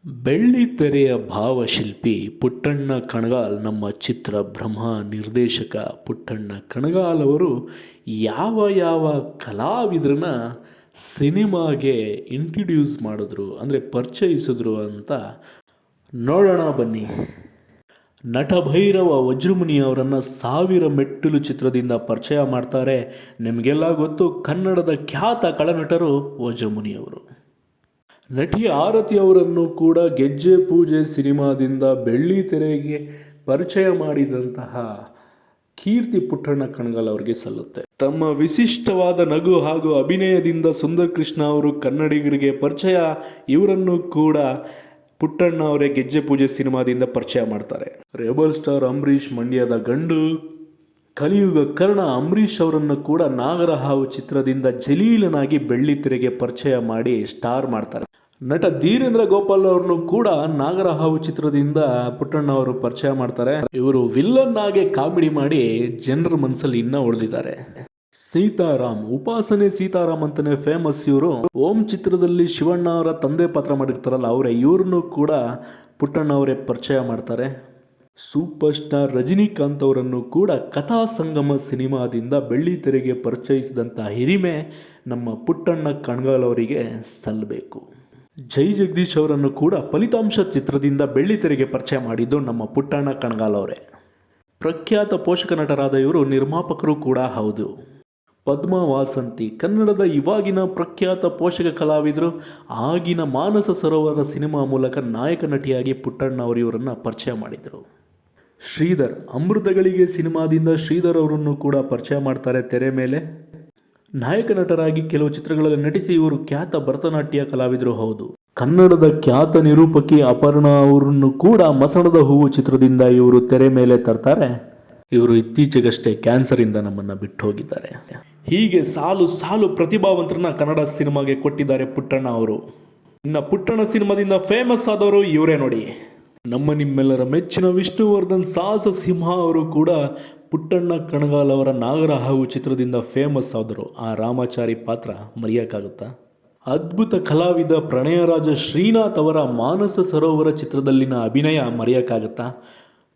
ಬೆಳ್ಳಿತೆರೆಯ ಭಾವಶಿಲ್ಪಿ ಪುಟ್ಟಣ್ಣ ಕಣಗಾಲ್ ನಮ್ಮ ಚಿತ್ರ ಬ್ರಹ್ಮ ನಿರ್ದೇಶಕ ಪುಟ್ಟಣ್ಣ ಕಣಗಾಲ್ ಅವರು ಯಾವ ಕಲಾವಿದರನ್ನ ಸಿನಿಮಾಗೆ ಇಂಟ್ರಡ್ಯೂಸ್ ಮಾಡಿದ್ರು ಅಂದರೆ ಪರಿಚಯಿಸಿದ್ರು ಅಂತ ನೋಡೋಣ ಬನ್ನಿ. ನಟಭೈರವ ವಜ್ರಮುನಿ ಅವರನ್ನು ಸಾವಿರ ಮೆಟ್ಟಿಲು ಚಿತ್ರದಿಂದ ಪರಿಚಯ ಮಾಡ್ತಾರೆ. ನಿಮಗೆಲ್ಲ ಗೊತ್ತು, ಕನ್ನಡದ ಖ್ಯಾತ ಕಳನಟರು ವಜ್ರಮುನಿಯವರು. ನಟಿ ಆರತಿ ಅವರನ್ನು ಕೂಡ ಗೆಜ್ಜೆ ಪೂಜೆ ಸಿನಿಮಾದಿಂದ ಬೆಳ್ಳಿ ತೆರೆಗೆ ಪರಿಚಯ ಮಾಡಿದಂತಹ ಕೀರ್ತಿ ಪುಟ್ಟಣ್ಣ ಕಣಗಾಲ್ ಅವರಿಗೆ ಸಲ್ಲುತ್ತೆ. ತಮ್ಮ ವಿಶಿಷ್ಟವಾದ ನಗು ಹಾಗೂ ಅಭಿನಯದಿಂದ ಸುಂದರ್ ಕೃಷ್ಣ ಅವರು ಕನ್ನಡಿಗರಿಗೆ ಪರಿಚಯ. ಇವರನ್ನು ಕೂಡ ಪುಟ್ಟಣ್ಣ ಅವರೇ ಗೆಜ್ಜೆ ಪೂಜೆ ಸಿನಿಮಾದಿಂದ ಪರಿಚಯ ಮಾಡ್ತಾರೆ. ರೆಬಲ್ ಸ್ಟಾರ್ ಅಂಬರೀಷ್ ಮಂಡ್ಯದ ಗಂಡು, ಕಲಿಯುಗ ಕರ್ಣ ಅಂಬರೀಷ್ ಅವರನ್ನು ಕೂಡ ನಾಗರಹಾವು ಚಿತ್ರದಿಂದ ಜಲೀಲನಾಗಿ ಬೆಳ್ಳಿ ತೆರೆಗೆ ಪರಿಚಯ ಮಾಡಿ ಸ್ಟಾರ್ ಮಾಡ್ತಾರೆ. ನಟ ಧೀರೇಂದ್ರ ಗೋಪಾಲ್ ಅವ್ರನ್ನು ಕೂಡ ನಾಗರಹಾವು ಚಿತ್ರದಿಂದ ಪುಟ್ಟಣ್ಣ ಅವರು ಪರಿಚಯ ಮಾಡ್ತಾರೆ. ಇವರು ವಿಲ್ಲನ್ ಆಗಿ ಕಾಮಿಡಿ ಮಾಡಿ ಜನರ ಮನಸ್ಸಲ್ಲಿ ಇನ್ನೂ ಉಳಿದಿದ್ದಾರೆ. ಸೀತಾರಾಮ್, ಉಪಾಸನೆ ಸೀತಾರಾಮ್ ಅಂತಾನೆ ಫೇಮಸ್ ಇವರು. ಓಂ ಚಿತ್ರದಲ್ಲಿ ಶಿವಣ್ಣ ಅವರ ತಂದೆ ಪಾತ್ರ ಮಾಡಿರ್ತಾರಲ್ಲ ಅವರೇ, ಇವ್ರನ್ನು ಕೂಡ ಪುಟ್ಟಣ್ಣ ಅವರೇ ಪರಿಚಯ ಮಾಡ್ತಾರೆ. ಸೂಪರ್ ಸ್ಟಾರ್ ರಜನಿಕಾಂತ್ ಅವರನ್ನು ಕೂಡ ಕಥಾ ಸಂಗಮ ಸಿನಿಮಾದಿಂದ ಬೆಳ್ಳಿ ತೆರೆಗೆ ಪರಿಚಯಿಸಿದಂಥ ಹಿರಿಮೆ ನಮ್ಮ ಪುಟ್ಟಣ್ಣ ಕಣಗಾಲ್ ಅವರಿಗೆ ಸಲ್ಲಬೇಕು. ಜೈ ಜಗದೀಶ್ ಅವರನ್ನು ಕೂಡ ಫಲಿತಾಂಶ ಚಿತ್ರದಿಂದ ಬೆಳ್ಳಿ ತೆರೆಗೆ ಪರಿಚಯ ಮಾಡಿದ್ದು ನಮ್ಮ ಪುಟ್ಟಣ್ಣ ಕಣಗಾಲ್ ಅವರೇ. ಪ್ರಖ್ಯಾತ ಪೋಷಕ ನಟರಾದ ಇವರು ನಿರ್ಮಾಪಕರು ಕೂಡ ಹೌದು. ಪದ್ಮ ವಾಸಂತಿ ಕನ್ನಡದ ಇವಾಗಿನ ಪ್ರಖ್ಯಾತ ಪೋಷಕ ಕಲಾವಿದರು. ಆಗಿನ ಮಾನಸ ಸರೋವರ ಸಿನಿಮಾ ಮೂಲಕ ನಾಯಕ ನಟಿಯಾಗಿ ಪುಟ್ಟಣ್ಣ ಅವರು ಇವರನ್ನು ಪರಿಚಯ ಮಾಡಿದರು. ಶ್ರೀಧರ್, ಅಮೃತಗಳಿಗೆ ಸಿನಿಮಾದಿಂದ ಶ್ರೀಧರ್ ಅವರನ್ನು ಕೂಡ ಪರಿಚಯ ಮಾಡ್ತಾರೆ ತೆರೆ ಮೇಲೆ. ನಾಯಕ ನಟರಾಗಿ ಕೆಲವು ಚಿತ್ರಗಳಲ್ಲಿ ನಟಿಸಿ ಇವರು ಖ್ಯಾತ ಭರತನಾಟ್ಯ ಕಲಾವಿದರು ಹೌದು. ಕನ್ನಡದ ಖ್ಯಾತ ನಿರೂಪಕಿ ಅಪರ್ಣಾ ಅವರನ್ನು ಕೂಡ ಮಸಣದ ಹೂವು ಚಿತ್ರದಿಂದ ಇವರು ತೆರೆ ಮೇಲೆ ತರ್ತಾರೆ. ಇವರು ಇತ್ತೀಚೆಗಷ್ಟೇ ಕ್ಯಾನ್ಸರಿಂದ ನಮ್ಮನ್ನು ಬಿಟ್ಟು ಹೋಗಿದ್ದಾರೆ. ಹೀಗೆ ಸಾಲು ಸಾಲು ಪ್ರತಿಭಾವಂತರನ್ನ ಕನ್ನಡ ಸಿನಿಮಾಗೆ ಕೊಟ್ಟಿದ್ದಾರೆ ಪುಟ್ಟಣ್ಣ ಅವರು. ಇನ್ನು ಪುಟ್ಟಣ್ಣ ಸಿನಿಮಾದಿಂದ ಫೇಮಸ್ ಆದವರು ಇವರೇ ನೋಡಿ. ನಮ್ಮ ನಿಮ್ಮೆಲ್ಲರ ಮೆಚ್ಚಿನ ವಿಷ್ಣುವರ್ಧನ್ ಸಾಹಸ ಸಿಂಹ ಅವರು ಕೂಡ ಪುಟ್ಟಣ್ಣ ಕಣಗಾಲ್ ಅವರ ನಾಗರಹಾವು ಚಿತ್ರದಿಂದ ಫೇಮಸ್ ಆದರು. ಆ ರಾಮಾಚಾರಿ ಪಾತ್ರ ಮರೆಯೋಕ್ಕಾಗುತ್ತಾ? ಅದ್ಭುತ ಕಲಾವಿದ ಪ್ರಣಯರಾಜ ಶ್ರೀನಾಥ್ ಅವರ ಮಾನಸ ಸರೋವರ ಚಿತ್ರದಲ್ಲಿನ ಅಭಿನಯ ಮರೆಯೋಕ್ಕಾಗುತ್ತಾ?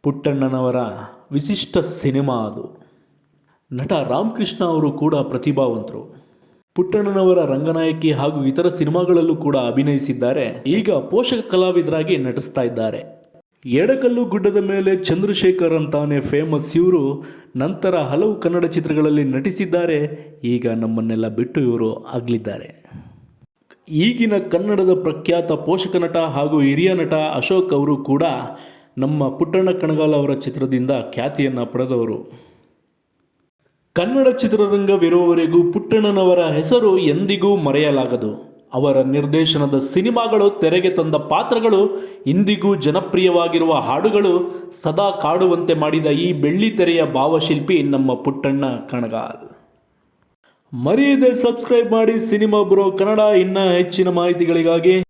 ಪುಟ್ಟಣ್ಣನವರ ವಿಶಿಷ್ಟ ಸಿನಿಮಾ ಅದು. ನಟ ರಾಮಕೃಷ್ಣ ಅವರು ಕೂಡ ಪ್ರತಿಭಾವಂತರು. ಪುಟ್ಟಣ್ಣನವರ ರಂಗನಾಯಕಿ ಹಾಗೂ ಇತರ ಸಿನಿಮಾಗಳಲ್ಲೂ ಕೂಡ ಅಭಿನಯಿಸಿದ್ದಾರೆ. ಈಗ ಪೋಷಕ ಕಲಾವಿದರಾಗಿ ನಟಿಸ್ತಾ ಇದ್ದಾರೆ. ಎಡಕಲ್ಲು ಗುಡ್ಡದ ಮೇಲೆ ಚಂದ್ರಶೇಖರ್ ಅಂತಾನೆ ಫೇಮಸ್ ಇವರು. ನಂತರ ಹಲವು ಕನ್ನಡ ಚಿತ್ರಗಳಲ್ಲಿ ನಟಿಸಿದ್ದಾರೆ. ಈಗ ನಮ್ಮನ್ನೆಲ್ಲ ಬಿಟ್ಟು ಇವರು ಅಗಲಿದ್ದಾರೆ. ಈಗಿನ ಕನ್ನಡದ ಪ್ರಖ್ಯಾತ ಪೋಷಕ ನಟ ಹಾಗೂ ಹಿರಿಯ ನಟ ಅಶೋಕ್ ಅವರು ಕೂಡ ನಮ್ಮ ಪುಟ್ಟಣ್ಣ ಕಣಗಾಲ್ ಅವರ ಚಿತ್ರದಿಂದ ಖ್ಯಾತಿಯನ್ನು ಪಡೆದವರು. ಕನ್ನಡ ಚಿತ್ರರಂಗವಿರುವವರೆಗೂ ಪುಟ್ಟಣ್ಣನವರ ಹೆಸರು ಎಂದಿಗೂ ಮರೆಯಲಾಗದು. ಅವರ ನಿರ್ದೇಶನದ ಸಿನಿಮಾಗಳು, ತೆರೆಗೆ ತಂದ ಪಾತ್ರಗಳು, ಇಂದಿಗೂ ಜನಪ್ರಿಯವಾಗಿರುವ ಹಾಡುಗಳು ಸದಾ ಕಾಡುವಂತೆ ಮಾಡಿದ ಈ ಬೆಳ್ಳಿ ತೆರೆಯ ಭಾವಶಿಲ್ಪಿ ನಮ್ಮ ಪುಟ್ಟಣ್ಣ ಕಣಗಾಲ್. ಮರೆಯದೆ ಸಬ್ಸ್ಕ್ರೈಬ್ ಮಾಡಿ ಸಿನಿಮಾ ಬ್ರೋ ಕನ್ನಡ. ಇನ್ನೂ ಹೆಚ್ಚಿನ ಮಾಹಿತಿಗಳಿಗಾಗಿ